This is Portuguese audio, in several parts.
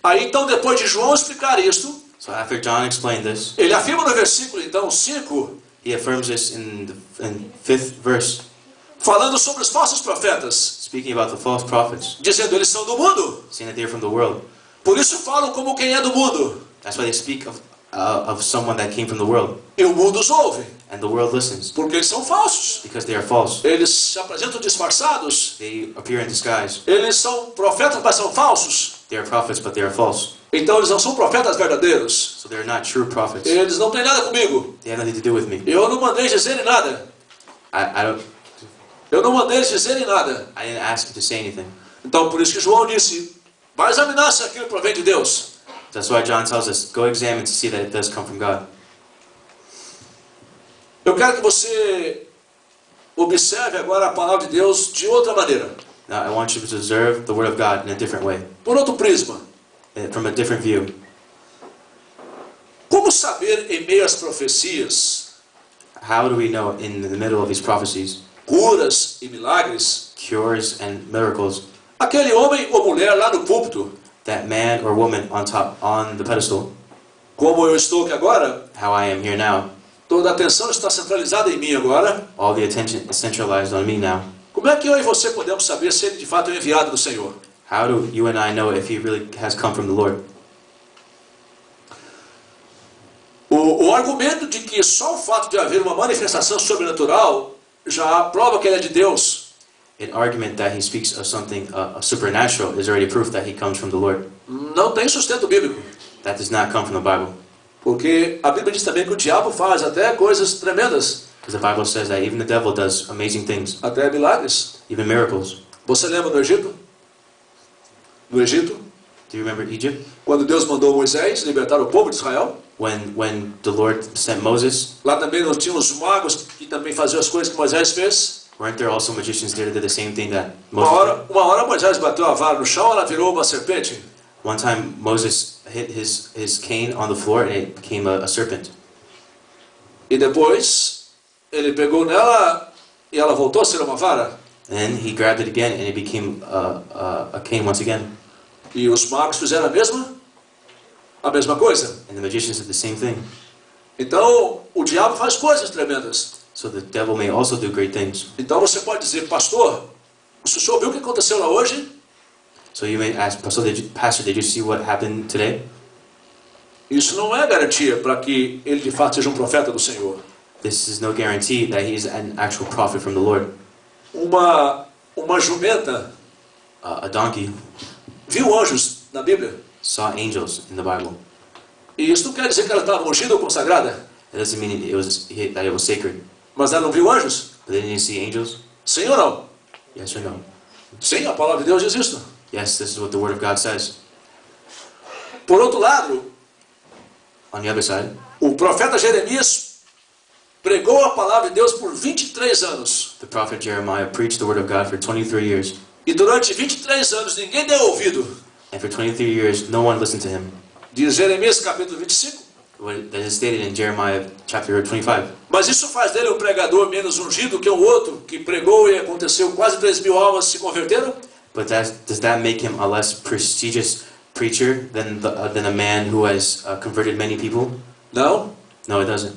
Aí então, depois de João explicar isto, So after John explained this, ele afirma no versículo então 5, he affirms this in the fifth verse, falando sobre os falsos profetas, speaking about the false prophets, dizendo eles são do mundo, saying that they're from the world. por isso falam como quem é do mundo, That's why they speak of someone that came from the world, e o mundo os ouve, and the world listens, porque eles são falsos. because they are false. Eles se apresentam disfarçados, They appear in disguise. eles são profetas, mas são falsos. They are prophets, but they are false. Então eles não são profetas verdadeiros. So they're not true prophets. Eles não têm nada comigo. They have nothing to do with me. Eu não mandei dizerem nada. Eu não mandei eles dizerem nada. I didn't ask him to say anything. Então por isso que João disse, vai examinar se aquilo provém de Deus. That's why John tells us, go examine to see that it does come from God. Eu quero que você observe agora a palavra de Deus de outra maneira. Now I want you to observe the word of God in a different way, Por outro prisma. from a different view. Como saber em meio às profecias, How do we know in the middle of these prophecies, curas e milagres, cures and miracles, aquele homem ou mulher lá no púlpito, that man or woman on the pedestal, como eu estou aqui agora, how I am here now, toda a atenção está centralizada em mim agora. all the attention is centralized on me now. Como é que eu e você podemos saber se ele de fato é enviado do Senhor? How do you and I know if he really has come from the Lord? O argumento de que só o fato de haver uma manifestação sobrenatural já prova que ele é de Deus. An argument that he speaks of something supernatural is already proof that he comes from the Lord. Não tem sustento bíblico. That does not come from the Bible. Porque a Bíblia diz também que o diabo faz até coisas tremendas, Because the Bible says that even the devil does amazing things, até milagres. even miracles. Você lembra do Egito? No Egito, Do you remember Egypt? quando Deus mandou Moisés libertar o povo de Israel? When the Lord sent Moses, Lá também nós tínhamos magos que também faziam as coisas que Moisés fez. weren't there also magicians there that did the same thing that Uma Moses did? hora Moisés bateu a vara no chão, ela virou uma serpente. One time Moses hit his cane on the floor and it became a serpent. E depois ele pegou nela e ela voltou a ser uma vara. And then he grabbed it again and it became a cane once again. E os magos fizeram a mesma coisa. And the magicians did the same thing. Então o diabo faz coisas tremendas. So the devil may also do great things. Então você pode dizer, pastor, o senhor viu o que aconteceu lá hoje? So you may ask, Pastor, did you see what happened today? Isso não é garantia para que ele de fato seja um profeta do Senhor. This is no guarantee that he is an actual prophet from the Lord. Uma jumenta A donkey viu anjos na Bíblia. saw angels in the Bible. E isso não quer dizer que ela estava ungida ou consagrada. That doesn't mean that it was sacred. Mas ela não viu anjos? But didn't you see angels? Sim ou não? Yes or no? Sim, a palavra de Deus diz isso. Yes, this is what the Word of God says. Por outro lado, On the other side, o profeta Jeremias pregou a palavra de Deus por 23 anos. the prophet Jeremiah preached the Word of God for 23 years. E durante 23 anos ninguém deu ouvido. And for 23 years, no one listened to him. Diz Jeremias capítulo 25. That is stated in Jeremiah chapter 25. Mas isso faz dele um pregador menos ungido que o outro, que pregou e aconteceu quase 3.000 almas se converteram? But does that make him a less prestigious preacher than a man who has converted many people? Não. No, it doesn't.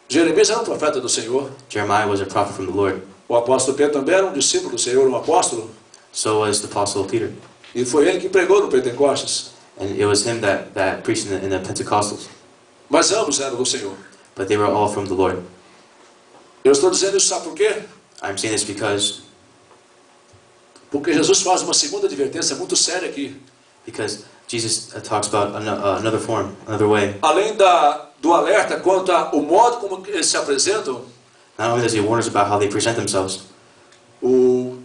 Jeremias era um profeta do Senhor. Jeremiah was a prophet from the Lord. O apóstolo Pedro também era um discípulo do Senhor, um apóstolo. So was the apostle Peter. E foi ele que pregou no Pentecostes. And it was him that preached in the Pentecostals. Mas ambos eram do Senhor. But they were all from the Lord. Eu estou dizendo isso, sabe por quê? I'm saying this because Jesus faz uma segunda advertência muito séria aqui. Because Jesus talks about another form, another way. Além do alerta quanto ao modo como eles se apresentam, Not only does he warn us about how they present themselves, o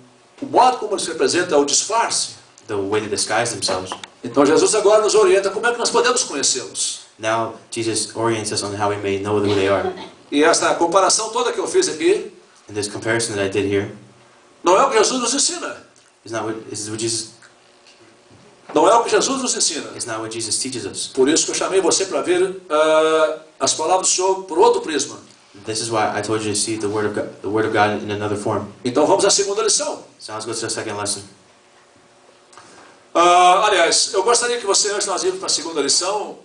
modo como eles se apresentam é o disfarce. the way they disguise themselves. Então Jesus agora nos orienta como é que nós podemos conhecê-los. Now Jesus orients us on how we may know who they are. E essa comparação toda que eu fiz aqui, And this comparison that I did here não é o que Jesus nos ensina. is not what Jesus Não é o que Jesus nos ensina. is not what Jesus teaches us. Por isso que eu chamei você para ver as palavras do Senhor por outro prisma. This is why I told you to see the word of God in another form. Então vamos à segunda lição. So let's go to the second lesson. Aliás, eu gostaria que você, antes de nós irmos para a segunda lição,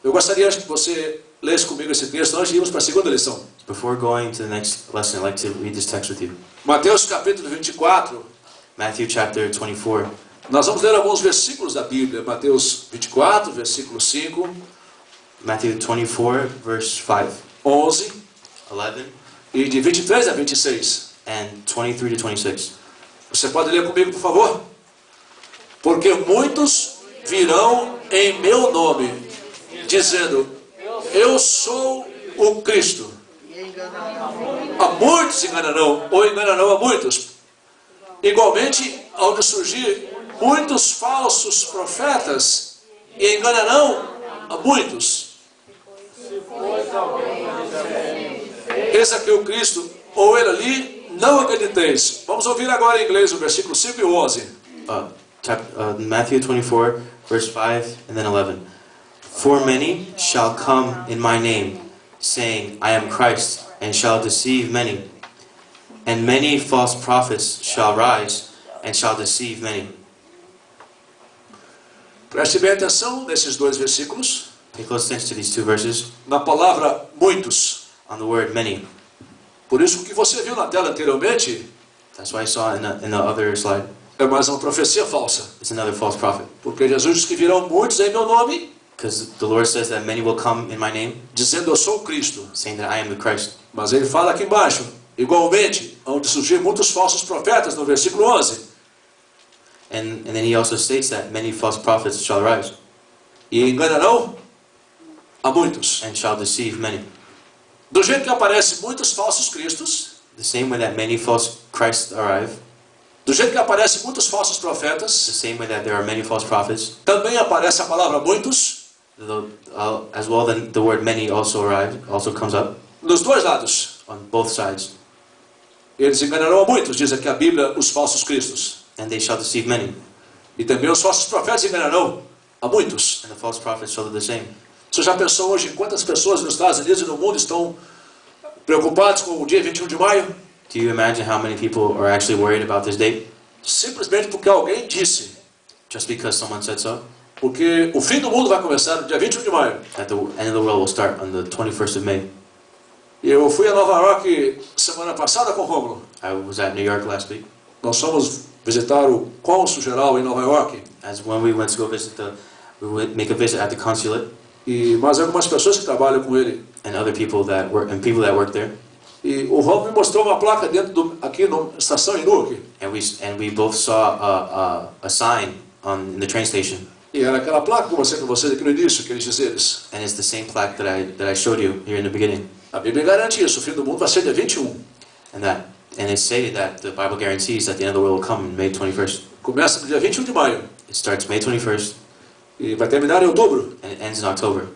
eu gostaria que você lesse comigo esse texto antes de irmos para a segunda lição. Before going to the next lesson, I'd like to read this text with you. Mateus capítulo 24. Matthew chapter 24. Nós vamos ler alguns versículos da Bíblia. Mateus 24, versículo 5. Matthew 24, verse 5. 11. 11. E de 23 a 26. And 23 to 26. Você pode ler comigo, por favor? Porque muitos virão em meu nome, dizendo, eu sou o Cristo. A muitos enganarão, ou enganarão a muitos. Igualmente, hão de surgir muitos falsos profetas, e enganarão a muitos. Eis aqui o Cristo, ou ele ali, não acrediteis. Vamos ouvir agora em inglês o versículo 5 e 11. Matthew 24, verse 5 and then 11. For many shall come in my name, saying, I am Christ, and shall deceive many. And many false prophets shall rise, and shall deceive many. Preste bem atenção nesses dois versículos. Pay close attention to these two verses. Na palavra muitos. On the word many. Por isso que você viu na tela anteriormente. That's why I saw in the other slide. É mais uma profecia falsa. It's another false prophet. Porque Jesus diz que virão muitos em meu nome. Because the Lord says that many will come in my name. Dizendo eu sou o Cristo. Saying that I am the Christ. Mas ele fala aqui embaixo. Igualmente, hão de surgir muitos falsos profetas no versículo 11. And then he also states that many false prophets shall rise. E enganarão a muitos. And shall deceive many. Do jeito que aparecem muitos falsos cristos. The same way that many false Christs arrive. Do jeito que aparecem muitos falsos profetas. The same way that there are many false prophets. Também aparece a palavra muitos. As well, then the word many also comes up. Nos dois lados. On both sides. Eles enganarão a muitos, diz aqui a Bíblia, os falsos cristos. And they shall deceive many. E também os falsos profetas enganarão a muitos. And the false prophets shall do the same. Você já pensou hoje em quantas pessoas nos Estados Unidos e no mundo estão preocupados com o dia 21 de maio? Do you imagine how many people are actually worried about this date? Simplesmente porque alguém disse. Just because someone said so? Porque o fim do mundo vai começar no dia 21 de maio. That the end of the world will start on the 21st of May. Eu fui a Nova York semana passada com o Rômulo. I was at New York last week. Nós fomos visitar o cônsul geral em Nova York. As when we went to go visit we would make a visit at the consulate. E mais algumas pessoas que trabalham com ele. And other people that work there. E o Rômulo me mostrou uma placa dentro aqui na estação em Newark. And we both saw a sign in the train station. E era aquela placa que eu mostrei para vocês aqui no início, aqueles dizeres. And it's the same plaque that I showed you here in the beginning. A Bíblia garante isso, o fim do mundo vai ser dia 21. And it's stated that the Bible guarantees that the end of the world will come on May 21st. Começa no dia 21 de maio. It starts May 21st. E vai terminar em outubro. And it ends in October.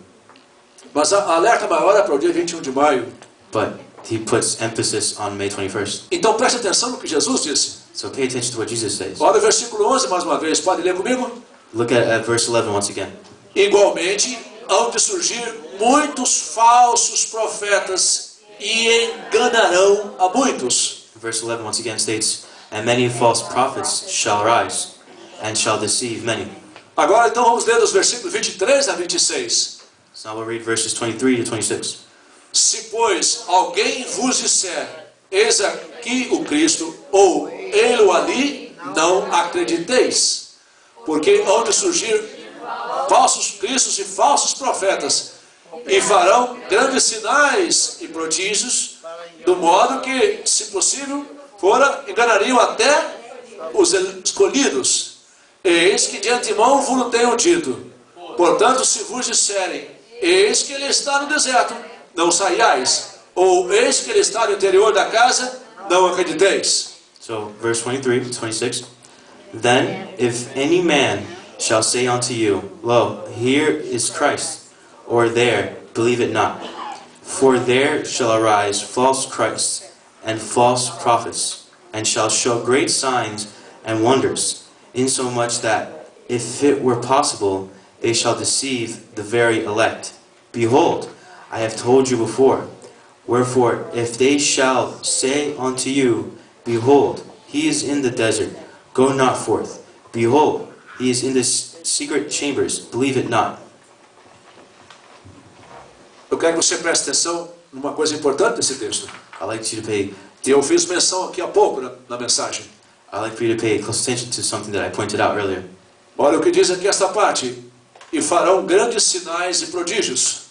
Mas a alerta maior é para o dia 21 de maio. But he puts emphasis on May 21st. Então preste atenção no que Jesus disse. So pay attention to what Jesus says. Olha o versículo 11 mais uma vez, pode ler comigo? Look at verse 11 once again. Igualmente, hão de surgir muitos falsos profetas e enganarão a muitos. Verse 11 once again states, and many false prophets shall rise, and shall deceive many. Agora então vamos ler dos versículos 23 a 26. So now we'll read verses 23 to 26. Se, pois, alguém vos disser, eis aqui o Cristo, ou ele ou ali, não acrediteis. Porque hão de surgir falsos cristos e falsos profetas, e farão grandes sinais e prodígios, do modo que, se possível, enganariam até os escolhidos. Eis que de antemão vos tenho dito. Portanto, se vos disserem, eis que ele está no deserto, não saiais. Ou eis que ele está no interior da casa, não acrediteis. So, verse 23 to 26. Then, if any man shall say unto you, Lo, here is Christ, or there, believe it not. For there shall arise false Christs and false prophets, and shall show great signs and wonders, insomuch that, if it were possible, they shall deceive the very elect. Behold, I have told you before. Wherefore, if they shall say unto you, Behold, he is in the desert, go not forth. Behold, He is in the secret chambers. Believe it not. Eu quero que você preste atenção numa coisa importante desse texto. I'd like you to pay. Eu fiz menção aqui há pouco na mensagem. I'd like for you to pay close attention to something that I pointed out earlier. Olha o que diz aqui esta parte. E farão grandes sinais e prodígios.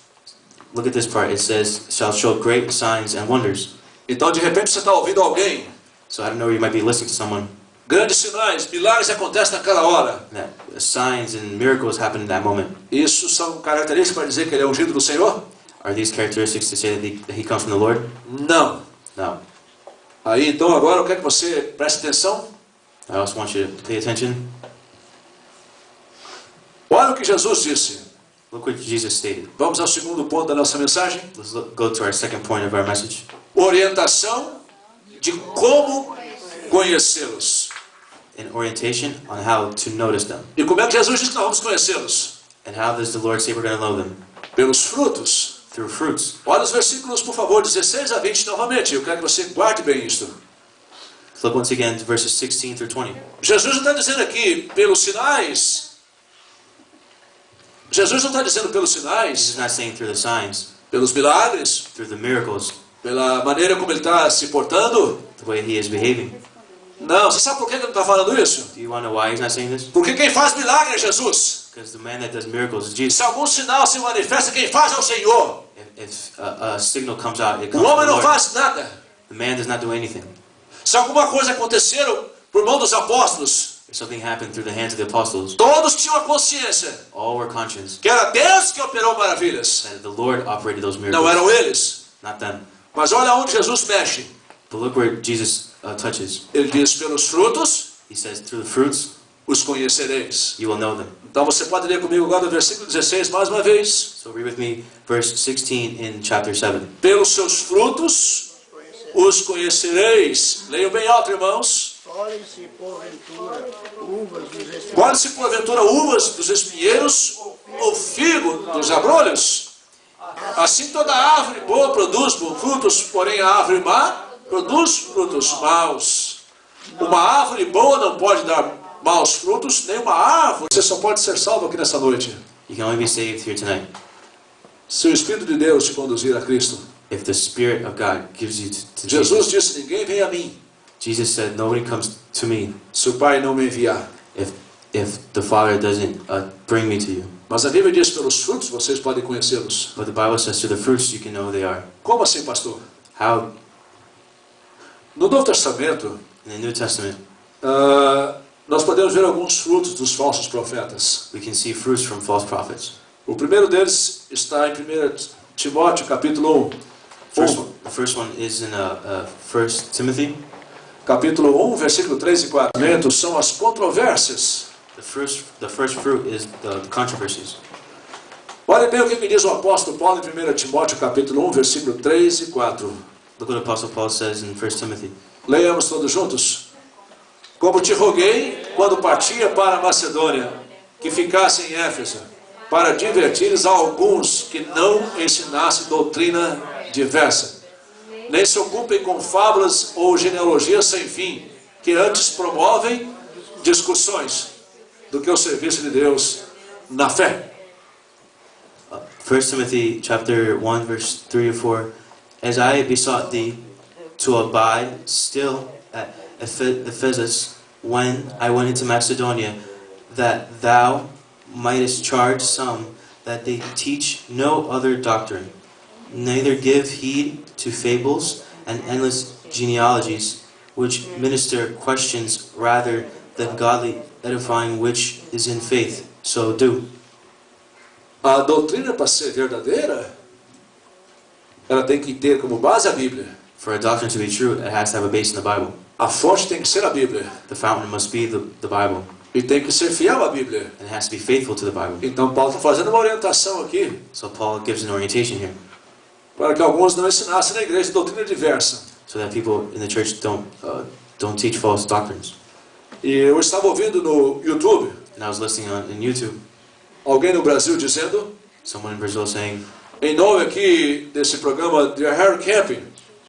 Look at this part. It says, shall show great signs and wonders. Então, de repente, você está ouvindo alguém. So I don't know, you might be listening to someone. Grandes sinais, milagres acontecem naquela hora. That signs and miracles happen in that moment. Isso são características para dizer que ele é ungido do Senhor? Are these characteristics to say that he comes from the Lord? Não. No. Aí, então, agora eu quero que você preste atenção. I also want you to pay attention. Olha o que Jesus disse. Look what Jesus stated. Vamos ao segundo ponto da nossa mensagem. Let's go to our second point of our message. Orientação de como conhecê-los. An orientation on how to notice them. E como é que Jesus diz que nós vamos conhecê-los? And how does the Lord say we're going to know them? Pelos frutos. Through fruits. Olha os versículos, por favor, 16 a 20 novamente. Eu quero que você guarde bem isto. Look once again to verses 16 through 20. Jesus não está dizendo aqui pelos sinais. Jesus não está dizendo pelos sinais. He's not saying through the signs, Pelos milagres. through the miracles, Pela maneira como ele está se portando. the way he is behaving. Não, você sabe por que ele não está falando isso? Do you want to know why he's not saying this? Porque quem faz milagre é Jesus. Because the man that does miracles is Jesus. Se algum sinal se manifesta, quem faz é o Senhor. If a signal comes out, it O comes from homem the não Lord. faz nada. The man does not do anything. Se alguma coisa aconteceu por mão dos apóstolos, If something happened through the hands of the apostles, todos tinham a consciência all were conscious que era Deus que operou maravilhas. that the Lord operated those Não miracles, eram eles. not them. Mas olha onde Jesus mexe. But look where Jesus touches. Ele diz, pelos frutos He says, through the fruits, os conhecereis. you will know them. Então você pode ler comigo agora o versículo 16 mais uma vez. So read with me verse 16 in chapter 7. Pelos seus frutos os conhecereis. Leiam bem alto, irmãos. Colhem-se porventura uvas dos espinheiros. Colhe-se porventura uvas dos espinheiros ou figo dos abrolhos? Assim toda árvore boa produz bons frutos, porém a árvore má produz frutos maus. Uma árvore boa não pode dar maus frutos, nem uma árvore. Você só pode ser salvo aqui nessa noite You can only be saved here tonight se o Espírito de Deus te conduzir a Cristo. if the Spirit of God gives you to Jesus Jesus. disse, ninguém vem a mim Jesus said, nobody comes to me se o Pai não me enviar. if the Father doesn't bring me to you. Mas a Bíblia diz, pelos frutos vocês podem conhecê-los. But the Bible says, through the fruits you can know who they are. Como assim, pastor? How? No Novo Testamento, In the New Testament, nós podemos ver alguns frutos dos falsos profetas. we can see fruits from false prophets. O primeiro deles está em 1 Timóteo, capítulo 1. The first one is in 1 Timothy. Capítulo 1, versículo 3 e 4. São as controvérsias. The first fruit is the controversies. Olha bem o que diz o apóstolo Paulo em 1 Timóteo, capítulo 1, versículo 3 e 4. Look what Apostle Paul says in 1 Timothy. Leiamos todos juntos. Como te roguei, quando partia para a Macedônia, que ficasse em Éfeso, para divertires a alguns que não ensinassem doutrina diversa, nem se ocupem com fábulas ou genealogias sem fim, que antes promovem discussões do que o serviço de Deus na fé. 1 Timothy chapter 1 verse 3 to 4. As I besought thee to abide still at Ephesus when I went into Macedonia, that thou mightest charge some that they teach no other doctrine, neither give heed to fables and endless genealogies, which minister questions rather than godly edifying, which is in faith. So do. A doutrina, para ser verdadeira, ela tem que ter como base a Bíblia. For a doctrine to be true, it has to have a base in the Bible. A fonte tem que ser a Bíblia. The fountain must be the Bible. E tem que ser fiel à Bíblia. And it has to be faithful to the Bible. Então Paulo está fazendo uma orientação aqui, So Paul gives an orientation here, para que alguns não ensinassem na igreja doutrina diversa. so that people in the church don't teach false doctrines. E eu estava ouvindo no YouTube, And I was listening in YouTube, alguém no Brasil dizendo, someone in Brazil saying, em nome aqui desse programa de Harry Camping,